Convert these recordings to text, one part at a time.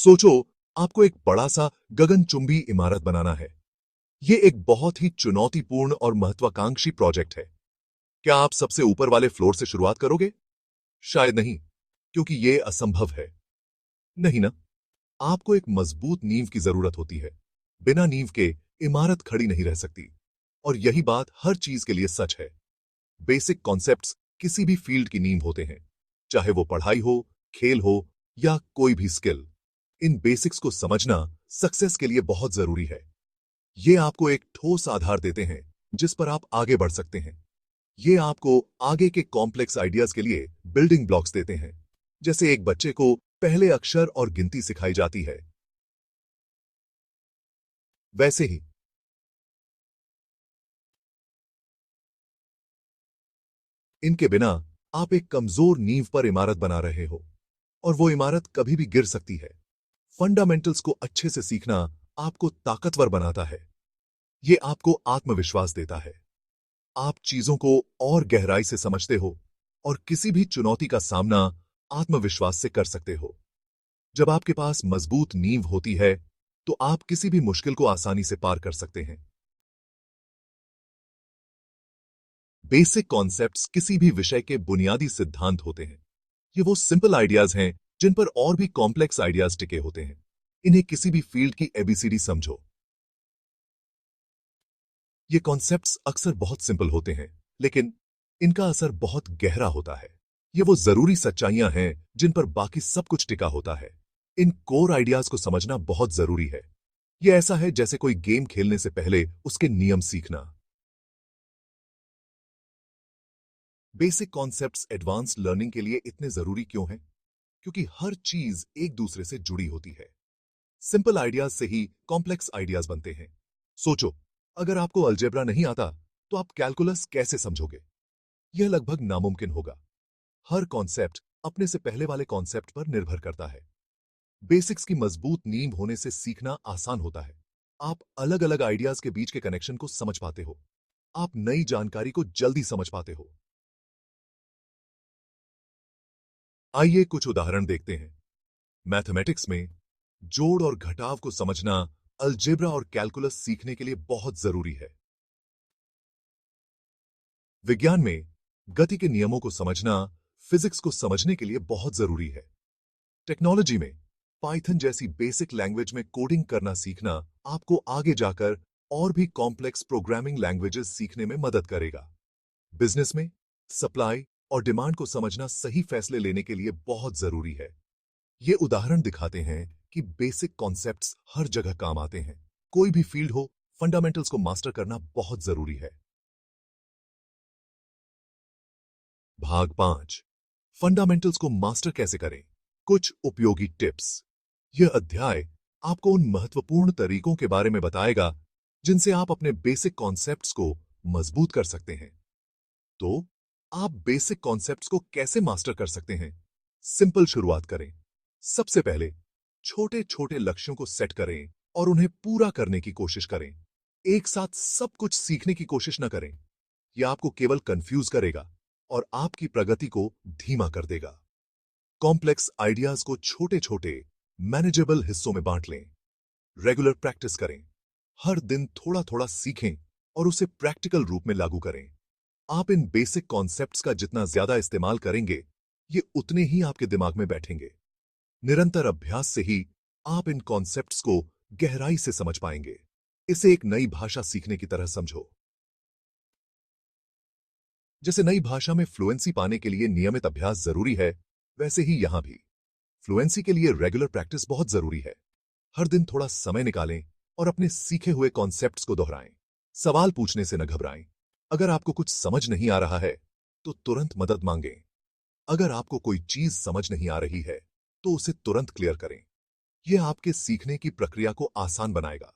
सोचो, आपको एक बड़ा सा गगनचुंबी इमारत बनाना है। ये एक बहुत ही चुनौतीपूर्ण और महत्वाकांक्षी प्रोजेक्ट है। क्या आप सबसे ऊपर वाले फ्लोर से शुरुआत करोगे? शायद नहीं, क्योंकि ये असंभव है। नहीं ना? आपको एक मजबूत नींव की जरूरत होती है। बिना नींव के इमारत खड़ी नहीं रह सकती। और यही बात हर चीज के लिए सच है। बेसिक कॉन्सेप्ट्स किसी भी फील्ड की नींव होते हैं, चाहे वो पढ़ाई हो, खेल हो या कोई भी स्किल। इन बेसिक्स को समझना सक्सेस के लिए बहुत जरूरी है। ये आपको एक ठोस आधार देते हैं जिस पर आप आगे बढ़ सकते हैं। ये आपको आगे के कॉम्प्लेक्स आइडियाज के लिए बिल्डिंग ब्लॉक्स देते हैं। जैसे एक बच्चे को पहले अक्षर और गिनती सिखाई जाती है, वैसे ही इनके बिना आप एक कमजोर नींव पर इमारत बना रहे हो, और वो इमारत कभी भी गिर सकती है। फंडामेंटल्स को अच्छे से सीखना आपको ताकतवर बनाता है। ये आपको आत्मविश्वास देता है। आप चीजों को और गहराई से समझते हो और किसी भी चुनौती का सामना आत्मविश्वास से कर सकते हो। जब आपके पास मजबूत नींव होती है, तो आप किसी भी मुश्किल को आसानी से पार कर सकते हैं। बेसिक कॉन्सेप्ट्स किसी भी विषय के बुनियादी सिद्धांत होते हैं। ये वो सिंपल आइडियाज हैं जिन पर और भी कॉम्प्लेक्स आइडियाज टिके होते हैं। इन्हें किसी भी फील्ड की एबीसीडी समझो। ये कॉन्सेप्ट्स अक्सर बहुत सिंपल होते हैं, लेकिन इनका असर बहुत गहरा होता है। ये वो जरूरी सच्चाइयां हैं जिन पर बाकी सब कुछ टिका होता है। इन कोर आइडियाज को समझना बहुत जरूरी है। ये ऐसा है जैसे कोई गेम खेलने से पहले उसके नियम सीखना। बेसिक कॉन्सेप्ट्स एडवांस लर्निंग के लिए इतने जरूरी क्यों हैं? क्योंकि हर चीज एक दूसरे से जुड़ी होती है। सिंपल आइडियाज से ही कॉम्प्लेक्स आइडियाज बनते हैं। सोचो, अगर आपको अलजेब्रा नहीं आता, तो आप कैलकुलस कैसे समझोगे? यह लगभग नामुमकिन होगा। हर कॉन्सेप्ट अपने से पहले वाले कॉन्सेप्ट पर निर्भर करता है। बेसिक्स की मजबूत नींव होने से सीखना आसान होता है। आप अलग अलग आइडियाज के बीच के कनेक्शन को समझ पाते हो। आप नई जानकारी को जल्दी समझ पाते हो। आइए कुछ उदाहरण देखते हैं। मैथमेटिक्स में जोड़ और घटाव को समझना अलजेब्रा और कैलकुलस सीखने के लिए बहुत जरूरी है। विज्ञान में गति के नियमों को समझना फिजिक्स को समझने के लिए बहुत जरूरी है। टेक्नोलॉजी में पाइथन जैसी बेसिक लैंग्वेज में कोडिंग करना सीखना आपको आगे जाकर और भी कॉम्प्लेक्स प्रोग्रामिंग लैंग्वेजेस सीखने में मदद करेगा। बिजनेस में सप्लाई और डिमांड को समझना सही फैसले लेने के लिए बहुत जरूरी है। ये उदाहरण दिखाते हैं कि बेसिक कॉन्सेप्ट्स हर जगह काम आते हैं। कोई भी फील्ड हो, फंडामेंटल्स को मास्टर करना बहुत जरूरी है। भाग 5, फंडामेंटल्स को मास्टर कैसे करें? कुछ उपयोगी टिप्स। यह अध्याय आपको उन महत्वपूर्ण तरीकों के बारे में बताएगा जिनसे आप अपने बेसिक कॉन्सेप्ट्स को मजबूत कर सकते हैं। तो आप बेसिक कॉन्सेप्ट्स को कैसे मास्टर कर सकते हैं? सिंपल शुरुआत करें। सबसे पहले छोटे छोटे लक्ष्यों को सेट करें और उन्हें पूरा करने की कोशिश करें। एक साथ सब कुछ सीखने की कोशिश न करें। यह आपको केवल कंफ्यूज करेगा और आपकी प्रगति को धीमा कर देगा। कॉम्प्लेक्स आइडियाज को छोटे छोटे मैनेजेबल हिस्सों में बांट लें। रेगुलर प्रैक्टिस करें। हर दिन थोड़ा थोड़ा सीखें और उसे प्रैक्टिकल रूप में लागू करें। आप इन बेसिक कॉन्सेप्ट्स का जितना ज्यादा इस्तेमाल करेंगे, ये उतने ही आपके दिमाग में बैठेंगे। निरंतर अभ्यास से ही आप इन कॉन्सेप्ट्स को गहराई से समझ पाएंगे। इसे एक नई भाषा सीखने की तरह समझो। जैसे नई भाषा में फ्लुएंसी पाने के लिए नियमित अभ्यास जरूरी है, वैसे ही यहां भी फ्लुएंसी के लिए रेगुलर प्रैक्टिस बहुत जरूरी है। हर दिन थोड़ा समय निकालें और अपने सीखे हुए कॉन्सेप्ट्स को दोहराएं। सवाल पूछने से न घबराएं। अगर आपको कुछ समझ नहीं आ रहा है, तो तुरंत मदद मांगें। अगर आपको कोई चीज समझ नहीं आ रही है, तो उसे तुरंत क्लियर करें। यह आपके सीखने की प्रक्रिया को आसान बनाएगा।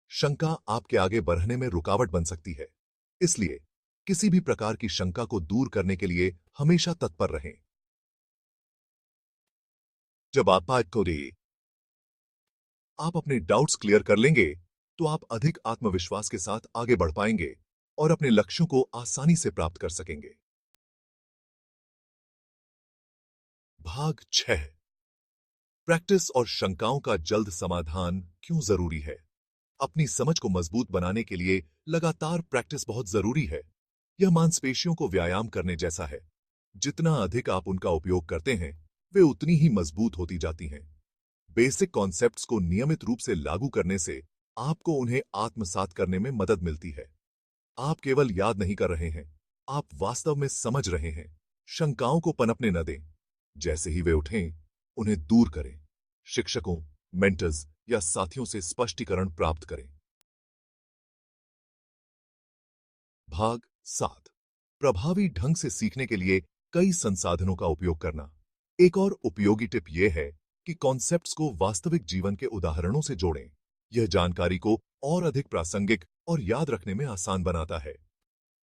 शंका आपके आगे बढ़ने में रुकावट बन सकती है। इसलिए किसी भी प्रकार की शंका को दूर करने के लिए हमेशा तत्पर रहें। जब आप अपने डाउट्स क्लियर कर लेंगे, तो आप अधिक आत्मविश्वास के साथ आगे बढ़ पाएंगे और अपने लक्ष्यों को आसानी से प्राप्त कर सकेंगे। भाग 6, प्रैक्टिस और शंकाओं का जल्द समाधान क्यों जरूरी है? अपनी समझ को मजबूत बनाने के लिए लगातार प्रैक्टिस बहुत जरूरी है। यह मांसपेशियों को व्यायाम करने जैसा है। जितना अधिक आप उनका उपयोग करते हैं, वे उतनी ही मजबूत होती जाती हैं। बेसिक कॉन्सेप्ट्स को नियमित रूप से लागू करने से आपको उन्हें आत्मसात करने में मदद मिलती है। आप केवल याद नहीं कर रहे हैं, आप वास्तव में समझ रहे हैं। शंकाओं को पनपने न दें। जैसे ही वे उठें, उन्हें दूर करें। शिक्षकों, मेंटर्स या साथियों से स्पष्टीकरण प्राप्त करें। भाग 7। प्रभावी ढंग से सीखने के लिए कई संसाधनों का उपयोग करना। एक और उपयोगी टिप यह है कि कॉन्सेप्ट्स को वास्तविक जीवन के उदाहरणों से जोड़ें। यह जानकारी को और अधिक प्रासंगिक और याद रखने में आसान बनाता है।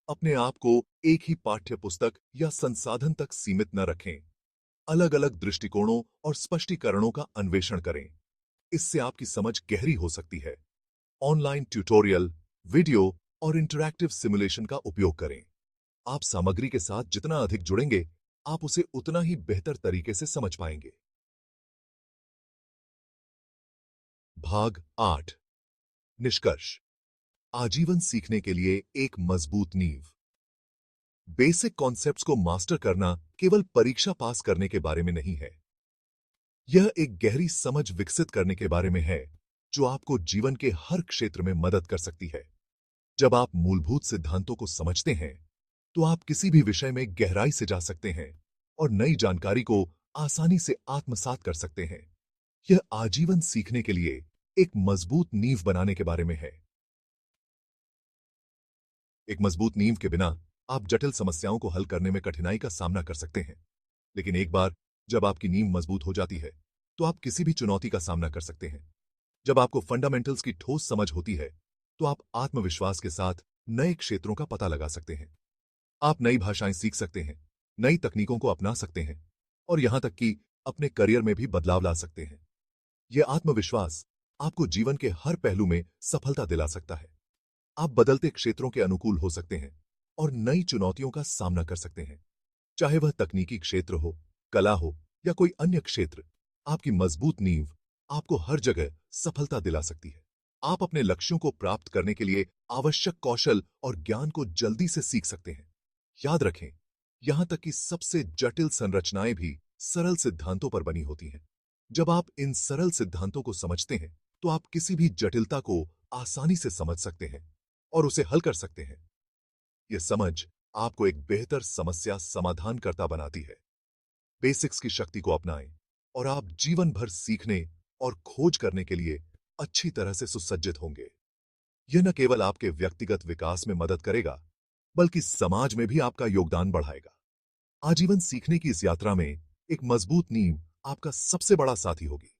अपने आप को एक ही पाठ्य पुस्तक या संसाधन तक सीमित न रखें। अलग अलग दृष्टिकोणों और स्पष्टीकरणों का अन्वेषण करें। इससे आपकी समझ गहरी हो सकती है। ऑनलाइन ट्यूटोरियल, वीडियो और इंटरैक्टिव सिमुलेशन का उपयोग करें। आप सामग्री के साथ जितना अधिक जुड़ेंगे, आप उसे उतना ही बेहतर तरीके से समझ पाएंगे। भाग 8। निष्कर्ष। आजीवन सीखने के लिए एक मजबूत नींव। बेसिक कॉन्सेप्ट्स को मास्टर करना केवल परीक्षा पास करने के बारे में नहीं है। यह एक गहरी समझ विकसित करने के बारे में है, जो आपको जीवन के हर क्षेत्र में मदद कर सकती है। जब आप मूलभूत सिद्धांतों को समझते हैं, तो आप किसी भी विषय में गहराई से जा सकते हैं और नई जानकारी को आसानी से आत्मसात कर सकते हैं। यह आजीवन सीखने के लिए एक मजबूत नींव बनाने के बारे में है। एक मजबूत नींव के बिना आप जटिल समस्याओं को हल करने में कठिनाई का सामना कर सकते हैं। लेकिन एक बार जब आपकी नींव मजबूत हो जाती है, तो आप किसी भी चुनौती का सामना कर सकते हैं। जब आपको फंडामेंटल्स की ठोस समझ होती है, तो आप आत्मविश्वास के साथ नए क्षेत्रों का पता लगा सकते हैं। आप नई भाषाएं सीख सकते हैं, नई तकनीकों को अपना सकते हैं और यहां तक कि अपने करियर में भी बदलाव ला सकते हैं। यह आत्मविश्वास आपको जीवन के हर पहलू में सफलता दिला सकता है। आप बदलते क्षेत्रों के अनुकूल हो सकते हैं और नई चुनौतियों का सामना कर सकते हैं। चाहे वह तकनीकी क्षेत्र हो, कला हो या कोई अन्य क्षेत्र, आपकी मजबूत नींव आपको हर जगह सफलता दिला सकती है। आप अपने लक्ष्यों को प्राप्त करने के लिए आवश्यक कौशल और ज्ञान को जल्दी से सीख सकते हैं। याद रखें, यहां तक कि सबसे जटिल संरचनाएं भी सरल सिद्धांतों पर बनी होती हैं। जब आप इन सरल सिद्धांतों को समझते हैं, तो आप किसी भी जटिलता को आसानी से समझ सकते हैं और उसे हल कर सकते हैं। यह समझ आपको एक बेहतर समस्या समाधानकर्ता बनाती है। बेसिक्स की शक्ति को अपनाएं और आप जीवन भर सीखने और खोज करने के लिए अच्छी तरह से सुसज्जित होंगे। यह न केवल आपके व्यक्तिगत विकास में मदद करेगा, बल्कि समाज में भी आपका योगदान बढ़ाएगा। आजीवन सीखने की इस यात्रा में एक मजबूत नींव आपका सबसे बड़ा साथी होगी।